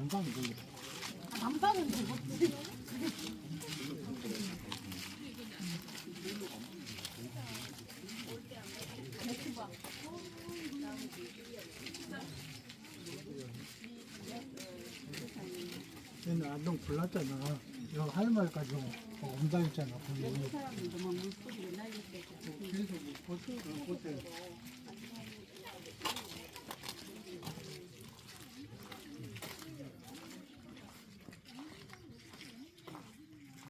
남방이 되게. 남방은 되겠지. 얘는 안동 불났잖아. 여기 할머니까지 온다 했잖아. 여기 사람들도 막 물소리가 날릴 때 계속 보트